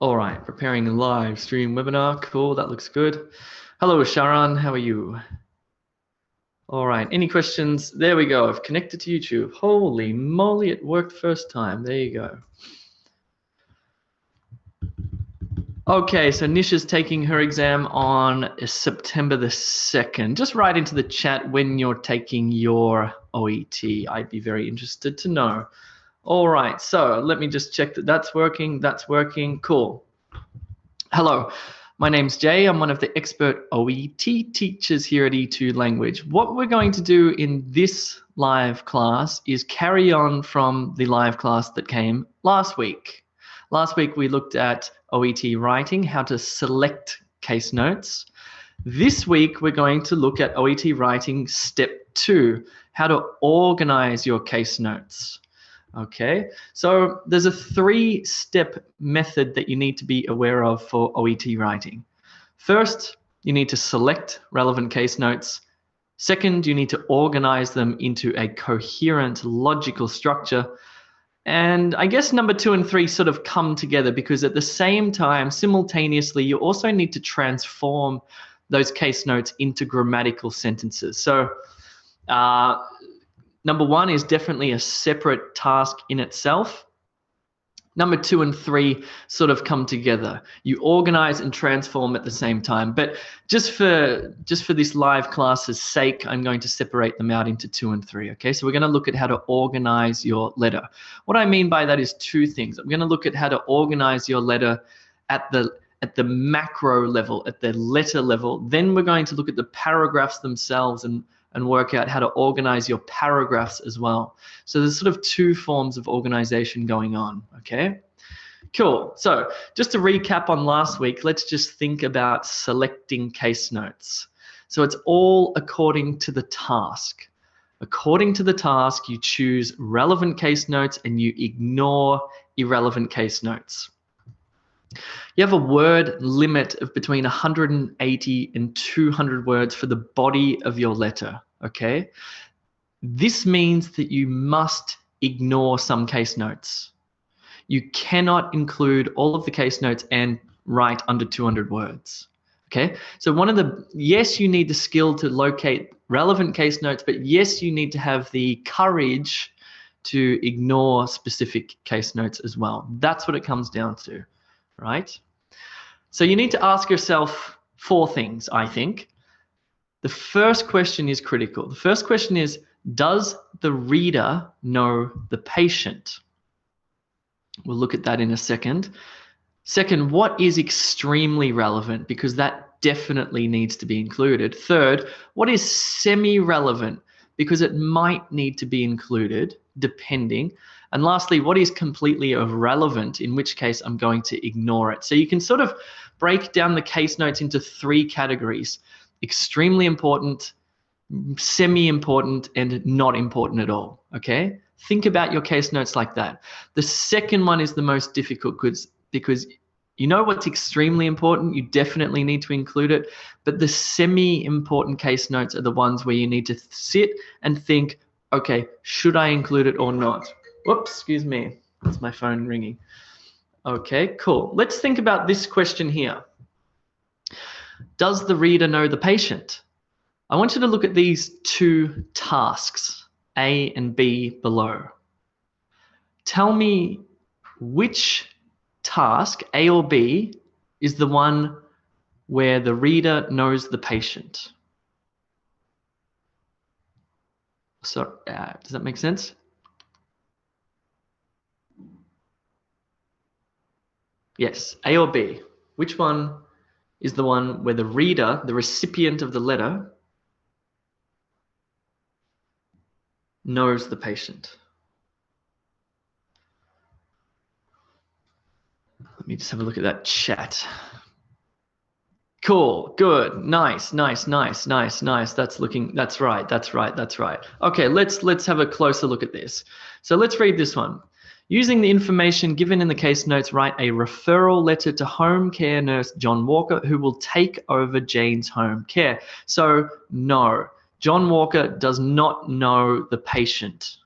All right, preparing a live stream webinar. Cool, that looks good. Hello, Sharon, how are you? All right, any questions? There we go, I've connected to YouTube. Holy moly, it worked first time. There you go. Okay, so Nisha's taking her exam on September the 2nd. Just write into the chat when you're taking your OET. I'd be very interested to know. All right, so let me just check that that's working. That's working. Cool. Hello, my name's Jay. I'm one of the expert OET teachers here at E2 Language. What we're going to do in this live class is carry on from the live class that came last week. Last week we looked at OET Writing, how to select case notes. This week we're going to look at OET Writing Step 2, how to organize your case notes. Okay, so there's a 3-step method that you need to be aware of for OET writing. First, you need to select relevant case notes. Second, you need to organize them into a coherent, logical structure. And I guess number 2 and 3 sort of come together because at the same time, simultaneously, you also need to transform those case notes into grammatical sentences. So, number 1 is definitely a separate task in itself. Number 2 and 3 sort of come together. You organize and transform at the same time. But just for this live class's sake, I'm going to separate them out into 2 and 3. Okay, so we're going to look at how to organize your letter. What I mean by that is 2 things. I'm going to look at how to organize your letter at the macro level, at the letter level. Then we're going to look at the paragraphs themselves and work out how to organize your paragraphs as well. So there's sort of 2 forms of organization going on, okay? Cool. So just to recap on last week, let's just think about selecting case notes. So it's all according to the task. According to the task, you choose relevant case notes and you ignore irrelevant case notes. You have a word limit of between 180 and 200 words for the body of your letter, okay? This means that you must ignore some case notes. You cannot include all of the case notes and write under 200 words, okay? So yes, you need the skill to locate relevant case notes, but yes, you need to have the courage to ignore specific case notes as well. That's what it comes down to. Right? So you need to ask yourself 4 things, I think. The first question is critical. The first question is, does the reader know the patient? We'll look at that in a second. Second, what is extremely relevant? Because that definitely needs to be included. Third, what is semi-relevant? Because it might need to be included, depending. And lastly, what is completely irrelevant, in which case I'm going to ignore it. So you can sort of break down the case notes into 3 categories: extremely important, semi-important, and not important at all, okay? Think about your case notes like that. The second one is the most difficult because you know what's extremely important, you definitely need to include it, but the semi-important case notes are the ones where you need to sit and think, okay, should I include it or not? Whoops, excuse me, that's my phone ringing. Okay, cool. Let's think about this question here. Does the reader know the patient? I want you to look at these 2 tasks, A and B, below. Tell me which task, A or B, is the one where the reader knows the patient. So, does that make sense? Yes, A or B. Which one is the one where the reader, the recipient of the letter, knows the patient? Let me just have a look at that chat. Cool, good, nice. That's right. Okay, let's have a closer look at this. So let's read this one. Using the information given in the case notes, write a referral letter to home care nurse John Walker, who will take over Jane's home care. So no, John Walker does not know the patient.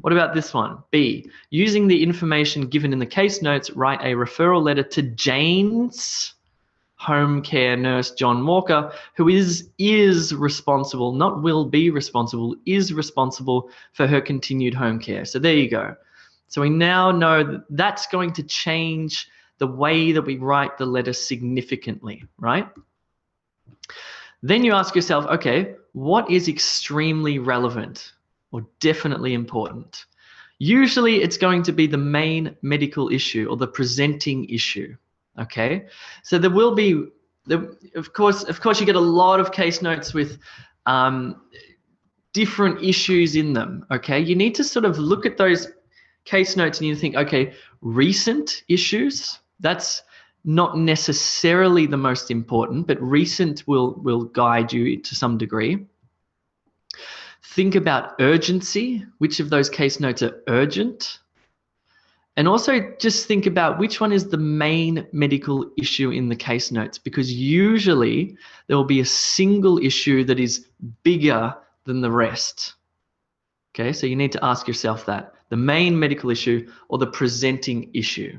What about this one? B, using the information given in the case notes, write a referral letter to Jane's home care nurse, John Walker, who is responsible, not will be responsible, is responsible for her continued home care. So there you go. So we now know that that's going to change the way that we write the letter significantly, right? Then you ask yourself, okay, what is extremely relevant or definitely important? Usually it's going to be the main medical issue or the presenting issue, okay? So there will be, of course, you get a lot of case notes with different issues in them, okay? You need to sort of look at those case notes and you think, okay, recent issues, that's not necessarily the most important, but recent will guide you to some degree. Think about urgency, which of those case notes are urgent? And also just think about which one is the main medical issue in the case notes, because usually there will be a single issue that is bigger than the rest. Okay, so you need to ask yourself that, the main medical issue or the presenting issue.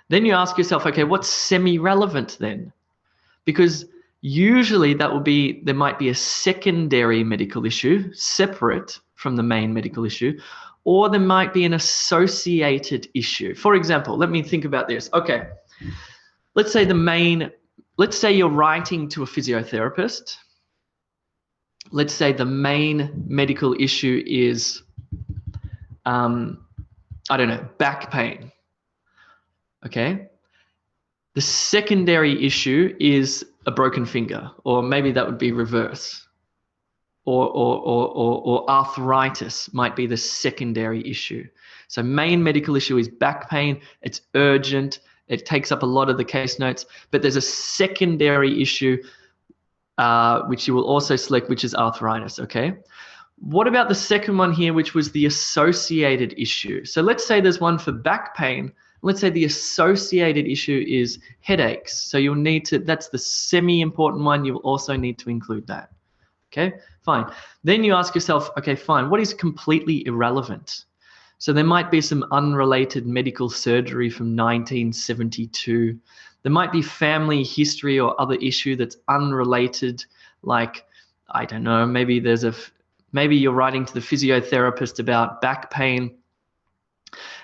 Then you ask yourself, okay, what's semi-relevant then? Because usually that will be, there might be a secondary medical issue separate from the main medical issue, or there might be an associated issue. For example, let me think about this. Okay, let's say you're writing to a physiotherapist. Let's say the main medical issue is, I don't know, back pain. Okay. The secondary issue is a broken finger, or maybe that would be reverse, or arthritis might be the secondary issue. So main medical issue is back pain. It's urgent. It takes up a lot of the case notes, but there's a secondary issue which you will also select, which is arthritis. Okay. What about the second one here, which was the associated issue? So let's say there's one for back pain. Let's say the associated issue is headaches. So you'll need to, that's the semi-important one. You'll also need to include that. Okay, fine. Then you ask yourself, okay, fine, what is completely irrelevant? So there might be some unrelated medical surgery from 1972. There might be family history or other issue that's unrelated, like, I don't know, maybe you're writing to the physiotherapist about back pain,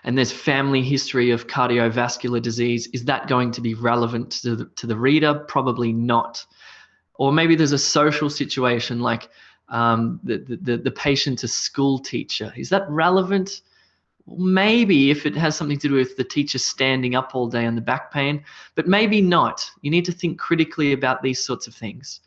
and there's family history of cardiovascular disease. Is that going to be relevant to the reader? Probably not. Or maybe there's a social situation like the patient's a school teacher. Is that relevant? Maybe if it has something to do with the teacher standing up all day and the back pain, but maybe not. You need to think critically about these sorts of things.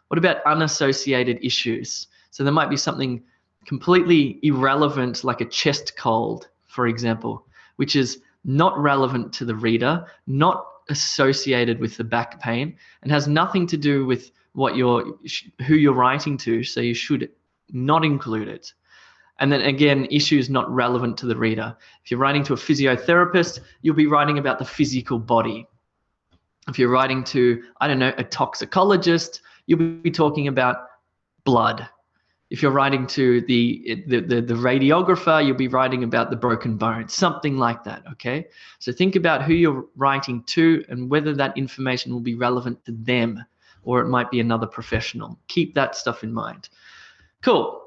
What about unassociated issues? So there might be something completely irrelevant like a chest cold, for example, which is not relevant to the reader, not associated with the back pain, and has nothing to do with who you're writing to, so you should not include it. And then again, issues not relevant to the reader. If you're writing to a physiotherapist, you'll be writing about the physical body. If you're writing to, I don't know, a toxicologist, you'll be talking about blood. If you're writing to the radiographer, you'll be writing about the broken bone, something like that, okay? So think about who you're writing to and whether that information will be relevant to them, or it might be another professional. Keep that stuff in mind. Cool.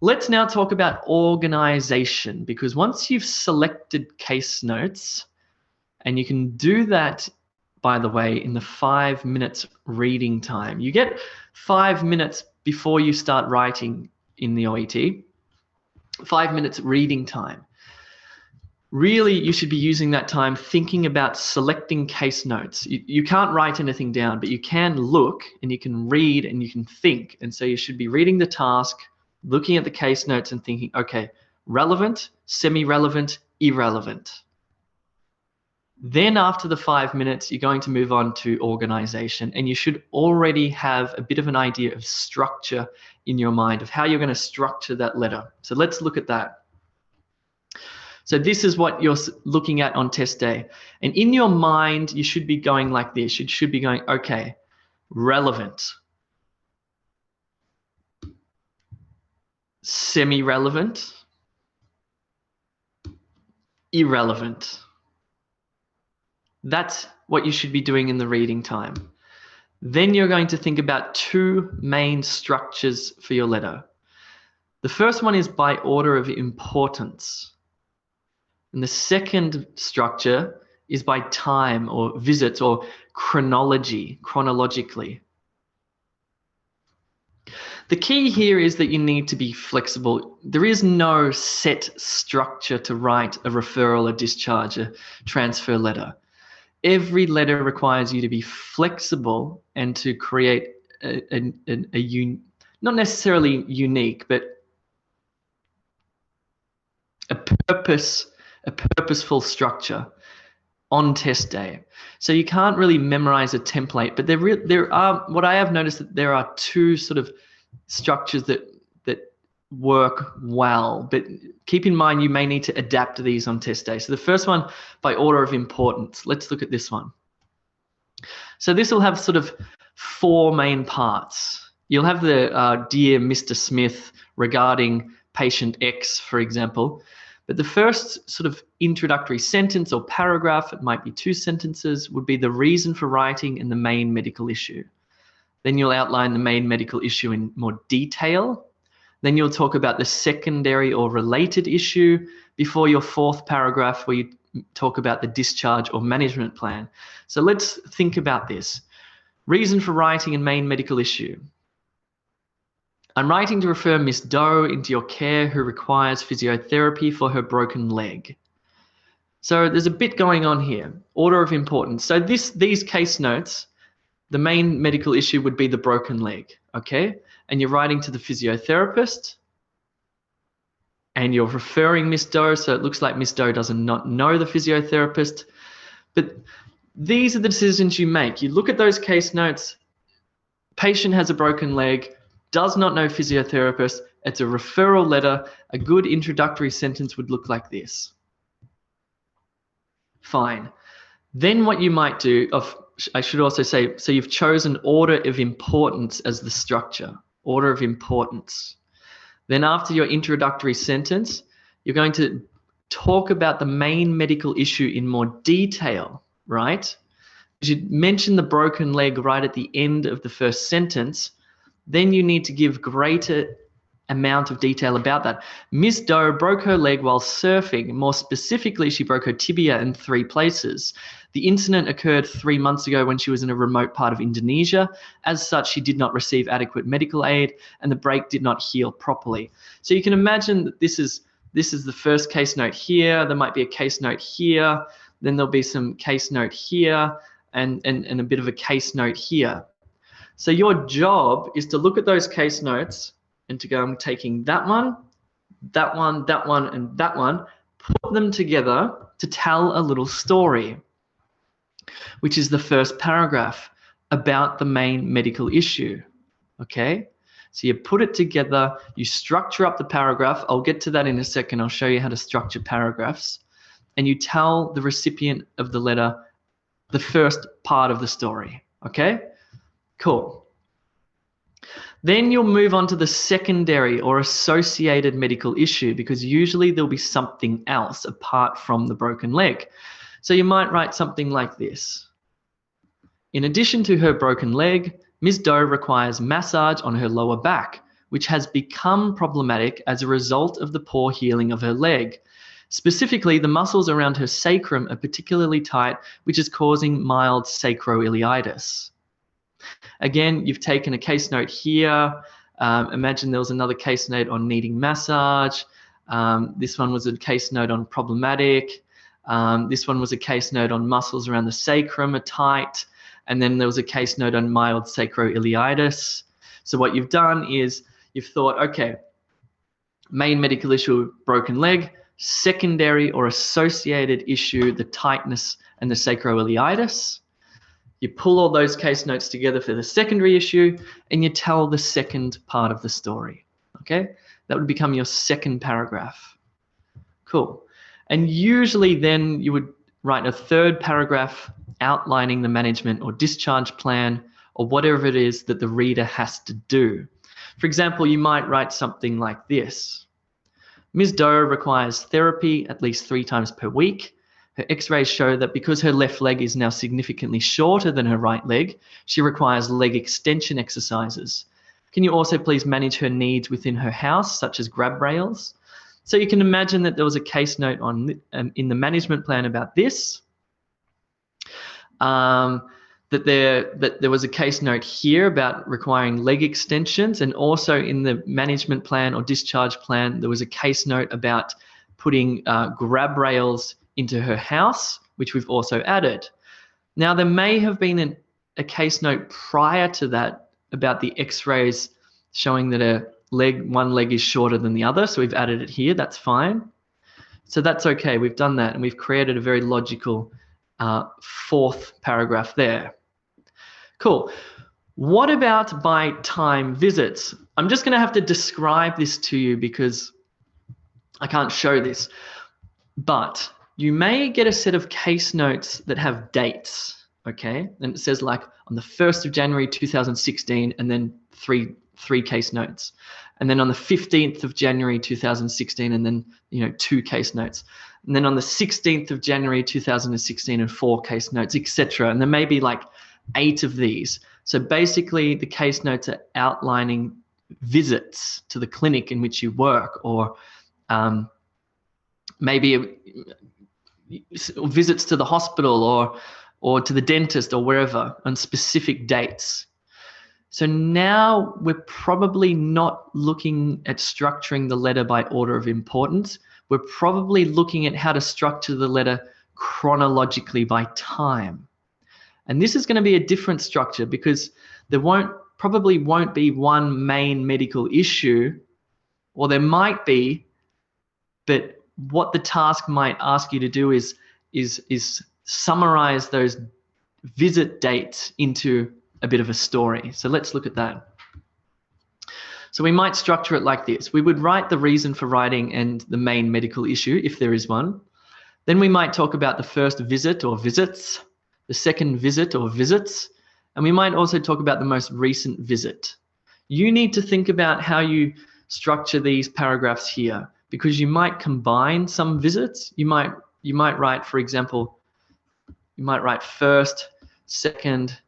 Let's now talk about organization, because once you've selected case notes, and you can do that, by the way, in the 5 minutes reading time. You get 5 minutes before you start writing in the OET, 5 minutes reading time. Really, you should be using that time thinking about selecting case notes. You can't write anything down, but you can look and you can read and you can think. And so you should be reading the task, looking at the case notes and thinking, okay, relevant, semi-relevant, irrelevant. Then after the 5 minutes, you're going to move on to organization, and you should already have a bit of an idea of structure in your mind of how you're going to structure that letter. So let's look at that. So this is what you're looking at on test day. And in your mind, you should be going like this. You should be going, okay, relevant, semi-relevant, irrelevant. That's what you should be doing in the reading time. Then you're going to think about two main structures for your letter. The first one is by order of importance. And the second structure is by time or visits or chronologically. The key here is that you need to be flexible. There is no set structure to write a referral, a discharge, a transfer letter. Every letter requires you to be flexible and to create not necessarily unique, but a purposeful structure on test day. So you can't really memorize a template, but there are, what I have noticed, that there are two sort of structures that work well, but keep in mind you may need to adapt these on test day. So the first one, by order of importance. Let's look at this one. So this will have sort of four main parts. You'll have the Dear Mr. Smith regarding patient X, for example. But the first sort of introductory sentence or paragraph, it might be 2 sentences, would be the reason for writing and the main medical issue. Then you'll outline the main medical issue in more detail. Then you'll talk about the secondary or related issue before your fourth paragraph, where you talk about the discharge or management plan. So let's think about this. Reason for writing and main medical issue. I'm writing to refer Miss Doe into your care who requires physiotherapy for her broken leg. So there's a bit going on here. Order of importance. So these case notes, the main medical issue would be the broken leg, okay? And you're writing to the physiotherapist and you're referring Miss Doe, so it looks like Miss Doe does not know the physiotherapist. But these are the decisions you make. You look at those case notes, patient has a broken leg, does not know physiotherapist, it's a referral letter. A good introductory sentence would look like this. Fine. Then what you might do, I should also say, so you've chosen order of importance as the structure, order of importance. Then after your introductory sentence, you're going to talk about the main medical issue in more detail, right? You should mention the broken leg right at the end of the first sentence. Then you need to give greater amount of detail about that. Miss Doe broke her leg while surfing. More specifically, she broke her tibia in 3 places. The incident occurred 3 months ago when she was in a remote part of Indonesia. As such, she did not receive adequate medical aid and the break did not heal properly. So you can imagine that this is the first case note here. There might be a case note here. Then there'll be some case note here and a bit of a case note here. So your job is to look at those case notes and to go, I'm taking that one, that one, that one, and that one, put them together to tell a little story, which is the first paragraph about the main medical issue, okay? So you put it together, you structure up the paragraph. I'll get to that in a second. I'll show you how to structure paragraphs. And you tell the recipient of the letter the first part of the story, okay? Cool. Then you'll move on to the secondary or associated medical issue, because usually there'll be something else apart from the broken leg. So you might write something like this. In addition to her broken leg, Ms. Doe requires massage on her lower back, which has become problematic as a result of the poor healing of her leg. Specifically, the muscles around her sacrum are particularly tight, which is causing mild sacroiliitis. Again, you've taken a case note here. Imagine there was another case note on needing massage. This one was a case note on problematic. This one was a case note on muscles around the sacrum are tight. And then there was a case note on mild sacroiliitis. So what you've done is you've thought, okay, main medical issue, broken leg, secondary or associated issue, the tightness and the sacroiliitis. You pull all those case notes together for the secondary issue and you tell the second part of the story, okay? That would become your second paragraph. Cool. And usually then you would write a third paragraph outlining the management or discharge plan or whatever it is that the reader has to do. For example, you might write something like this. Ms. Doe requires therapy at least 3 times per week. Her x-rays show that because her left leg is now significantly shorter than her right leg, she requires leg extension exercises. Can you also please manage her needs within her house, such as grab rails? So you can imagine that there was a case note in the management plan about this. That there was a case note here about requiring leg extensions, and also in the management plan or discharge plan, there was a case note about putting grab rails into her house, which we've also added. Now, there may have been a case note prior to that about the x-rays showing that one leg is shorter than the other, so we've added it here. That's fine. So that's okay. We've done that, and we've created a very logical 4th paragraph there. Cool. What about by time visits? I'm just going to have to describe this to you because I can't show this. But you may get a set of case notes that have dates, okay? And it says like on the 1st of January 2016, and then three case notes. And then on the 15th of January 2016, and then 2 case notes. And then on the 16th of January 2016, and 4 case notes, etc. And there may be like 8 of these. So basically the case notes are outlining visits to the clinic in which you work, or maybe visits to the hospital or to the dentist or wherever on specific dates. So now we're probably not looking at structuring the letter by order of importance. We're probably looking at how to structure the letter chronologically by time. And this is going to be a different structure because there probably won't be one main medical issue, or there might be, but what the task might ask you to do is summarize those visit dates into a bit of a story. So let's look at that. So we might structure it like this. We would write the reason for writing and the main medical issue, if there is one. Then we might talk about the first visit or visits, the second visit or visits, and we might also talk about the most recent visit. You need to think about how you structure these paragraphs here, because you might combine some visits. You might write, for example, you might write first, second,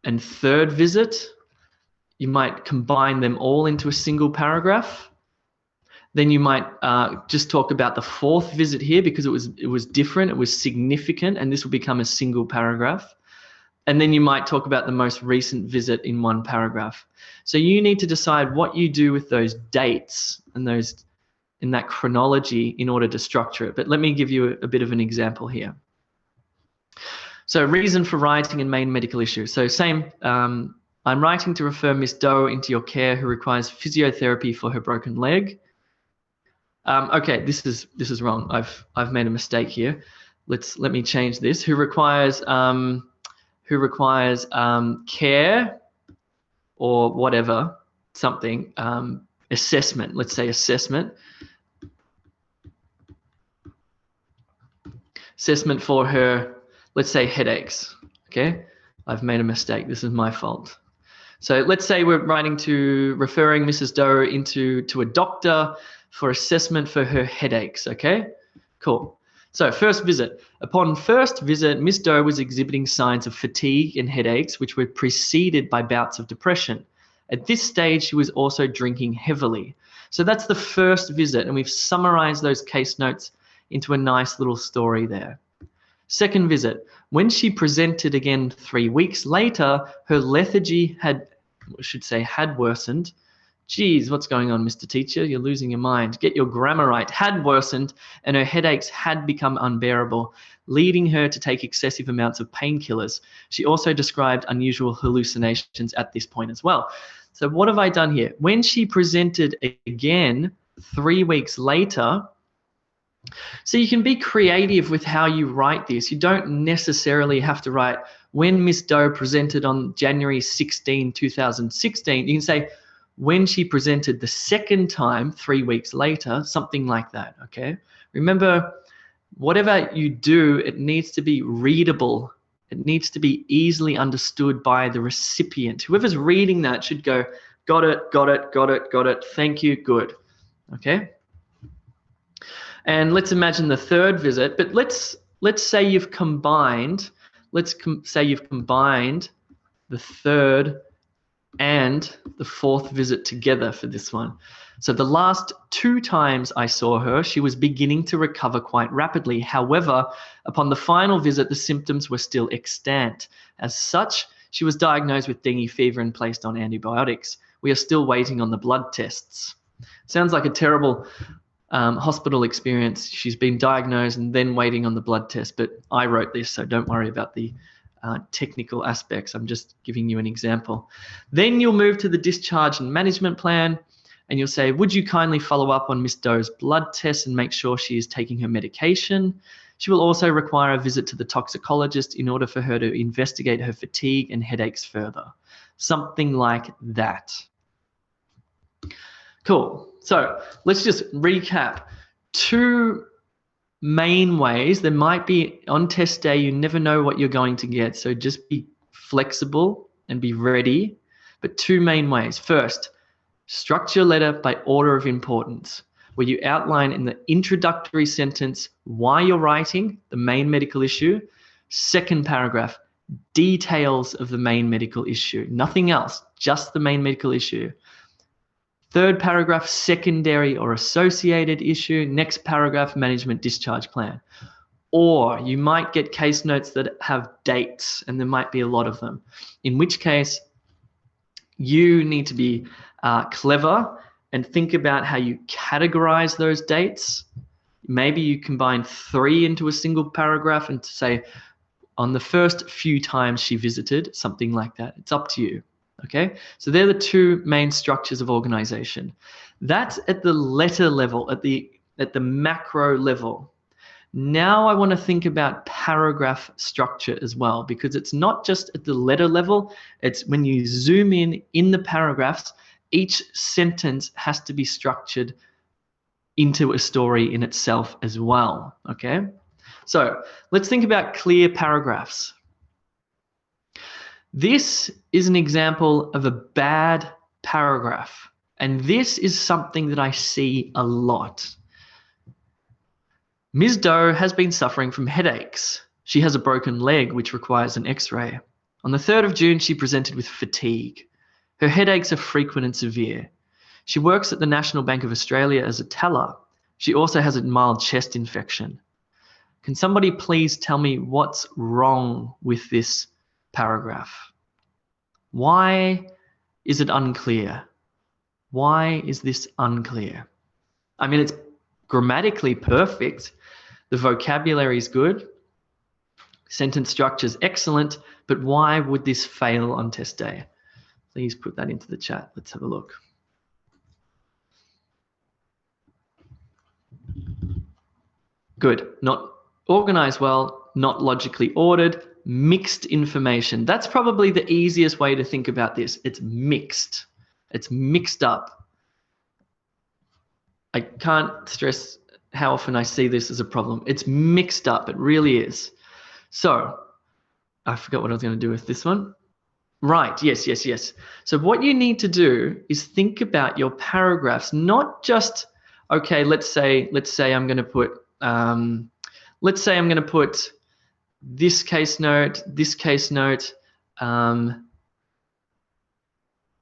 and third visit. You might combine them all into a single paragraph. Then you might just talk about the 4th visit here because it was different, it was significant, and this will become a single paragraph. And then you might talk about the most recent visit in one paragraph. So you need to decide what you do with those dates and those in that chronology in order to structure it. But let me give you a bit of an example here. So reason for writing and main medical issue. So same, I'm writing to refer Miss Doe into your care who requires physiotherapy for her broken leg. Okay, this is wrong. I've made a mistake here. Let me change this. Who requires care or whatever, something, assessment. Let's say assessment. Assessment for her, let's say headaches. Okay, I've made a mistake. This is my fault. So let's say we're referring Mrs. Doe to a doctor for assessment for her headaches. Okay, cool. So first visit. Upon first visit, Miss Doe was exhibiting signs of fatigue and headaches, which were preceded by bouts of depression. At this stage, she was also drinking heavily. So that's the first visit, and we've summarized those case notes into a nice little story there. Second visit. When she presented again 3 weeks later, her lethargy had worsened. Geez, what's going on, Mr. Teacher? You're losing your mind. Get your grammar right. Had worsened, and her headaches had become unbearable, leading her to take excessive amounts of painkillers. She also described unusual hallucinations at this point as well. So what have I done here? When she presented again 3 weeks later, so you can be creative with how you write this. You don't necessarily have to write, when Miss Doe presented on January 16, 2016. You can say, when she presented the second time 3 weeks later, something like that, okay? Remember, whatever you do, it needs to be readable. It needs to be easily understood by the recipient. Whoever's reading that should go, got it, got it, got it, got it, thank you, good, okay? And let's imagine the third visit, but let's say you've combined, say you've combined the third and the fourth visit together for this one. So the last 2 times I saw her, she was beginning to recover quite rapidly. However, upon the final visit, the symptoms were still extant. As such, she was diagnosed with dengue fever and placed on antibiotics. We are still waiting on the blood tests. Sounds like a terrible hospital experience. She's been diagnosed and then waiting on the blood test, but I wrote this, so don't worry about the technical aspects. I'm just giving you an example. Then you'll move to the discharge and management plan, and you'll say, would you kindly follow up on Miss Doe's blood tests and make sure she is taking her medication? She will also require a visit to the toxicologist in order for her to investigate her fatigue and headaches further. Something like that. Cool. So let's just recap. 2 main ways. There might be on test day, you never know what you're going to get. So just be flexible and be ready. But 2 main ways. First, structure your letter by order of importance, where you outline in the introductory sentence why you're writing, the main medical issue. Second paragraph, details of the main medical issue. Nothing else, just the main medical issue. Third paragraph, secondary or associated issue. Next paragraph, management discharge plan. Or you might get case notes that have dates, and there might be a lot of them, in which case you need to be clever and think about how you categorize those dates. Maybe you combine 3 into a single paragraph and say, on the first few times she visited, something like that. It's up to you. Okay, so they're the 2 main structures of organization. That's at the letter level, at the macro level. Now I want to think about paragraph structure as well, because it's not just at the letter level, it's when you zoom in the paragraphs, each sentence has to be structured into a story in itself as well. Okay, so let's think about clear paragraphs. This is an example of a bad paragraph, and this is something that I see a lot. Ms. Doe has been suffering from headaches. She has a broken leg, which requires an X-ray. On the 3rd of June, she presented with fatigue. Her headaches are frequent and severe. She works at the National Bank of Australia as a teller. She also has a mild chest infection. Can somebody please tell me what's wrong with this paragraph? Why is it unclear? Why is this unclear? I mean, it's grammatically perfect. The vocabulary is good. Sentence structure is excellent, but why would this fail on test day? Please put that into the chat. Let's have a look. Good. Not organized well, not logically ordered, mixed information. That's probably the easiest way to think about this. It's mixed. It's mixed up. I can't stress how often I see this as a problem. It's mixed up. It really is. So I forgot what I was going to do with this one. Right. Yes. So what you need to do is think about your paragraphs, not just, okay, let's say I'm going to put, this case note,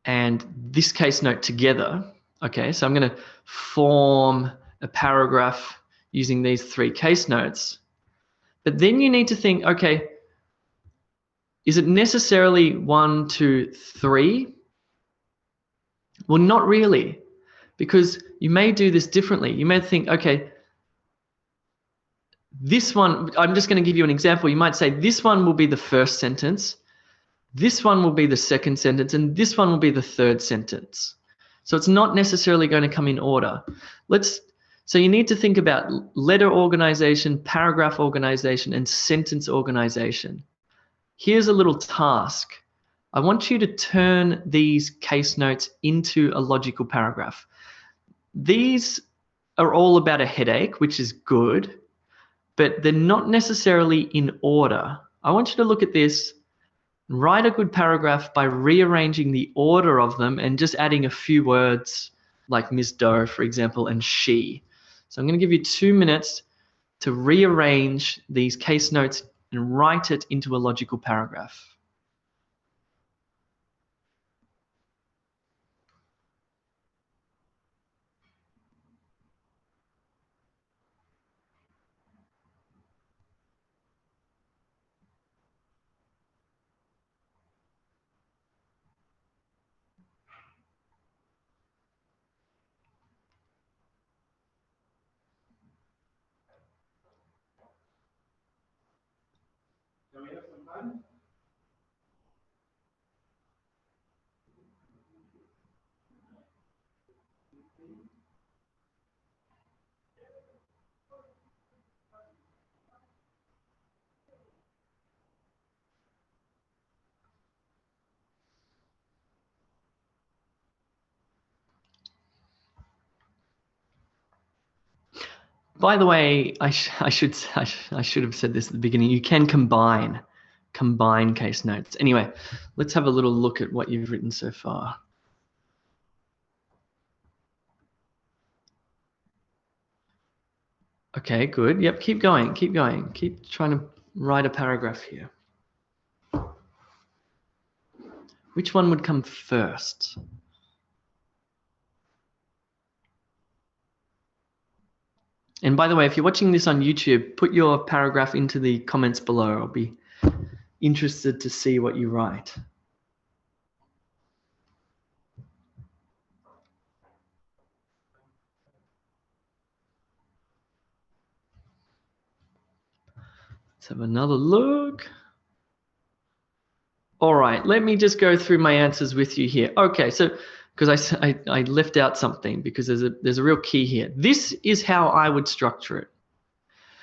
and this case note together. Okay, so I'm going to form a paragraph using these 3 case notes. But then you need to think, okay, is it necessarily 1, 2, 3? Well, not really, because you may do this differently. You may think, okay, this one, I'm just going to give you an example. You might say this one will be the first sentence, this one will be the second sentence, and this one will be the third sentence. So it's not necessarily going to come in order. So you need to think about letter organization, paragraph organization, and sentence organization. Here's a little task. I want you to turn these case notes into a logical paragraph. These are all about a headache, which is good, but they're not necessarily in order. I want you to look at this, write a good paragraph by rearranging the order of them and just adding a few words like Ms. Doe, for example, and she. So I'm going to give you 2 minutes to rearrange these case notes and write it into a logical paragraph. By the way, I should have said this at the beginning. You can combine case notes. Anyway, let's have a little look at what you've written so far. Okay, good. Yep, keep going, keep going. Keep trying to write a paragraph here. Which one would come first? And by the way, if you're watching this on YouTube, put your paragraph into the comments below. I'll be interested to see what you write. Let's have another look. All right, let me just go through my answers with you here. Okay, so because I left out something because there's a real key here. This is how I would structure it.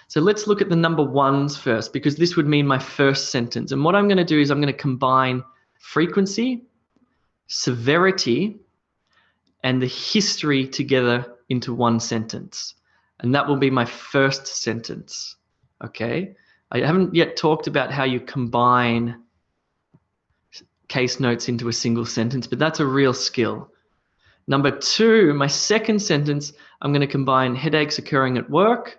So let's look at the number ones first, because this would mean my first sentence. And what I'm going to do is I'm going to combine frequency, severity, and the history together into one sentence. And that will be my first sentence. Okay, I haven't yet talked about how you combine case notes into a single sentence, but that's a real skill. Number two, my second sentence, I'm going to combine headaches occurring at work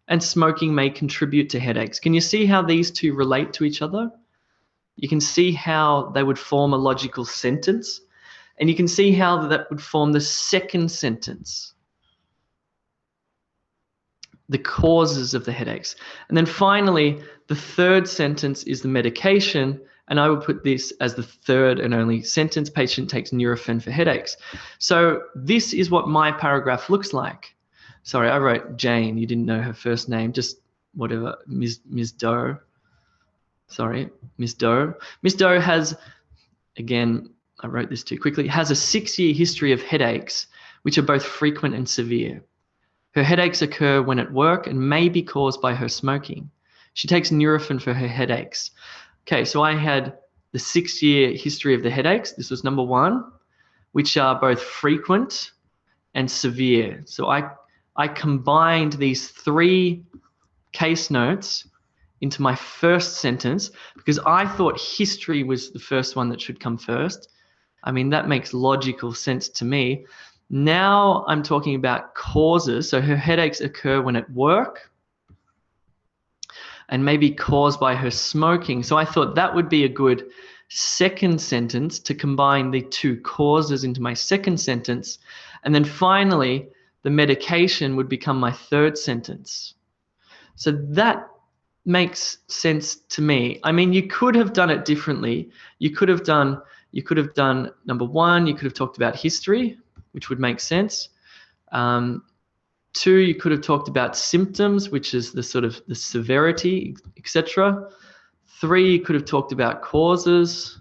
and smoking may contribute to headaches. Can you see how these two relate to each other? You can see how they would form a logical sentence, and you can see how that would form the second sentence, the causes of the headaches. And then finally, the third sentence is the medication, and I would put this as the third and only sentence. Patient takes Nurofen for headaches. So this is what my paragraph looks like. Sorry, I wrote Jane. You didn't know her first name, just whatever, Ms. Doe. Sorry, Ms. Doe. Ms. Doe has, again, I wrote this too quickly, has a 6-year history of headaches, which are both frequent and severe. Her headaches occur when at work and may be caused by her smoking. She takes Nurofen for her headaches. Okay, so I had the 6-year history of the headaches. This was number one, which are both frequent and severe. So I combined these 3 case notes into my first sentence because I thought history was the first one that should come first. I mean, that makes logical sense to me. Now I'm talking about causes. So her headaches occur when at work and may be caused by her smoking. So I thought that would be a good second sentence to combine the 2 causes into my second sentence. And then finally, the medication would become my third sentence. So that makes sense to me. I mean, you could have done it differently. You could have done number one, you could have talked about history, which would make sense. 2, you could have talked about symptoms, which is the sort of the severity, etc. 3, you could have talked about causes.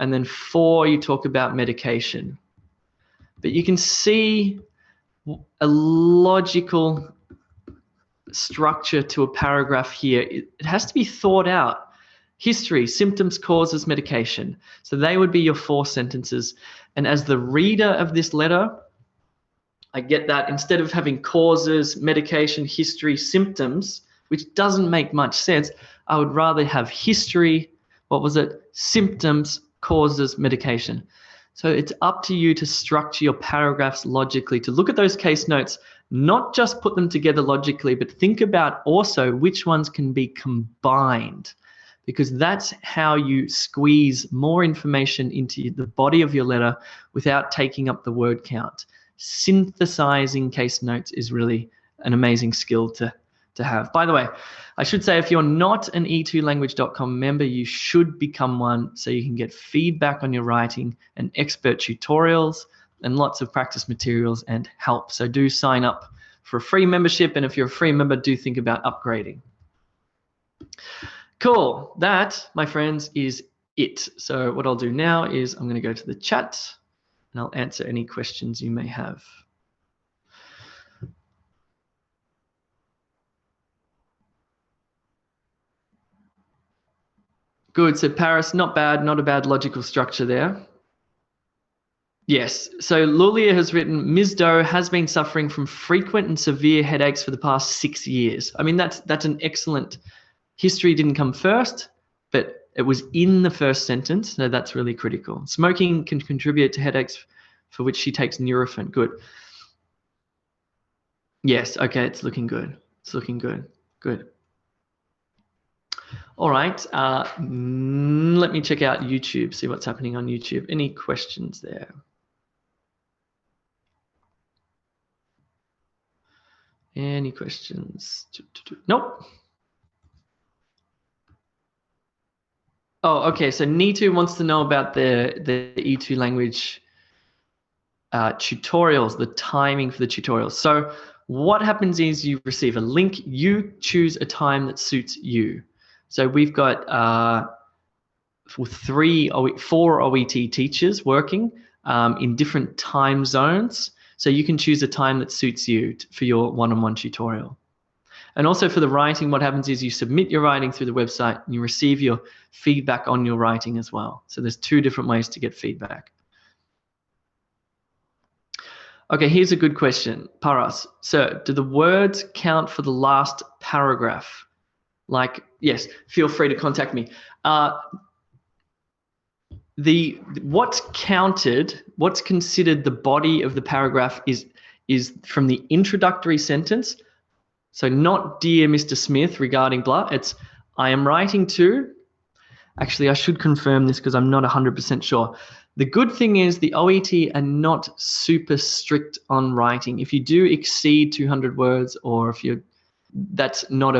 And then 4, you talk about medication. But you can see a logical structure to a paragraph here. It has to be thought out. History, symptoms, causes, medication. So they would be your 4 sentences. And as the reader of this letter, I get that instead of having causes, medication, history, symptoms, which doesn't make much sense, I would rather have history, symptoms, causes, medication. So it's up to you to structure your paragraphs logically, to look at those case notes not just put them together logically, but think about also which ones can be combined, because that's how you squeeze more information into the body of your letter without taking up the word count. Synthesizing case notes is really an amazing skill to have. By the way, I should say, if you're not an e2language.com member, you should become one so you can get feedback on your writing and expert tutorials and lots of practice materials and help. So do sign up for a free membership, and if you're a free member, do think about upgrading. Cool. That, my friends, is it. So what I'll do now is I'm going to go to the chat and I'll answer any questions you may have. Good. So Paris, not bad, not a bad logical structure there. Yes. So Lulia has written, Ms. Doe has been suffering from frequent and severe headaches for the past 6 years. I mean, that's an excellent. History didn't come first, but it was in the first sentence. So that's really critical. Smoking can contribute to headaches, for which she takes Nurofen. Good. Yes. Okay. It's looking good. It's looking good. Good. All right. Let me check out YouTube, see what's happening on YouTube. Any questions there? Any questions? Nope. Oh, okay. So Nitu wants to know about the E2 language tutorials, the timing for the tutorials. So what happens is you receive a link. You choose a time that suits you. So we've got 4 OET teachers working in different time zones. So you can choose a time that suits you for your one-on-one tutorial. And also for the writing, what happens is you submit your writing through the website and you receive your feedback on your writing as well. So there's 2 different ways to get feedback. Okay, here's a good question. Paras, so do the words count for the last paragraph? Like, yes, feel free to contact me. What's counted, what's considered the body of the paragraph is from the introductory sentence. So not dear Mr. Smith regarding blah, it's I am writing to. Actually, I should confirm this because I'm not 100% sure. The good thing is the OET are not super strict on writing. If you do exceed 200 words, or if that's not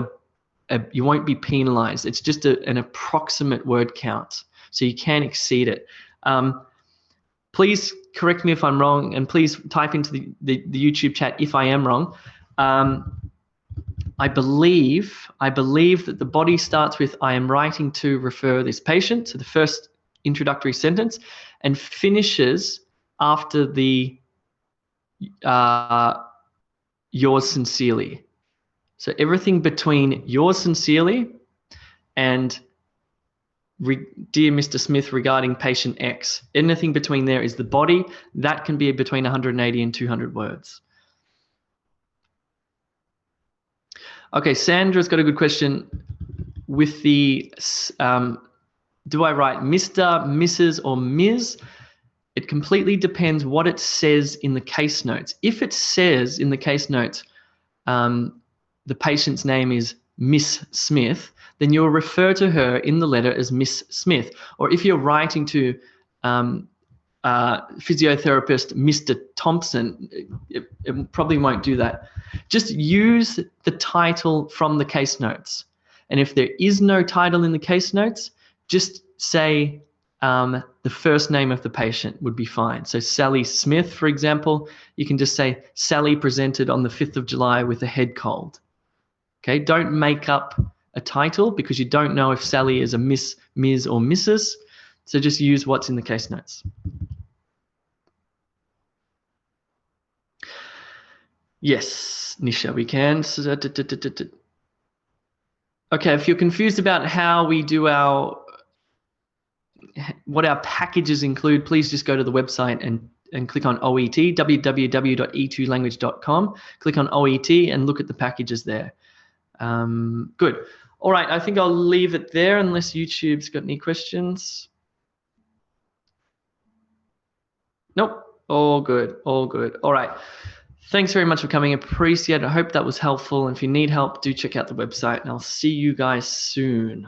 you won't be penalized. It's just an approximate word count. So you can exceed it. Please correct me if I'm wrong, and please type into the YouTube chat if I am wrong. I believe that the body starts with I am writing to refer this patient, to the first introductory sentence, and finishes after the yours sincerely. So everything between yours sincerely and dear Mr. Smith regarding patient X, anything between there is the body. That can be between 180 and 200 words. Okay, Sandra's got a good question. With the, do I write Mr., Mrs., or Ms.? It completely depends what it says in the case notes. If it says in the case notes, the patient's name is Miss Smith, then you'll refer to her in the letter as Miss Smith. Or if you're writing to physiotherapist Mr. Thompson, it probably won't do that. Just use the title from the case notes. And if there is no title in the case notes, just say the first name of the patient would be fine. So Sally Smith, for example, you can just say Sally presented on the 5th of July with a head cold. Okay, don't make up a title because you don't know if Sally is a Miss, Ms, or Mrs. So just use what's in the case notes. Yes, Nisha, we can. Okay, if you're confused about how we do what our packages include, please just go to the website and click on OET, www.e2language.com. Click on OET and look at the packages there. Good. All right, I think I'll leave it there unless YouTube's got any questions. Nope, all good, all good. All right. Thanks very much for coming. Appreciate it. I hope that was helpful. And if you need help, do check out the website, and I'll see you guys soon.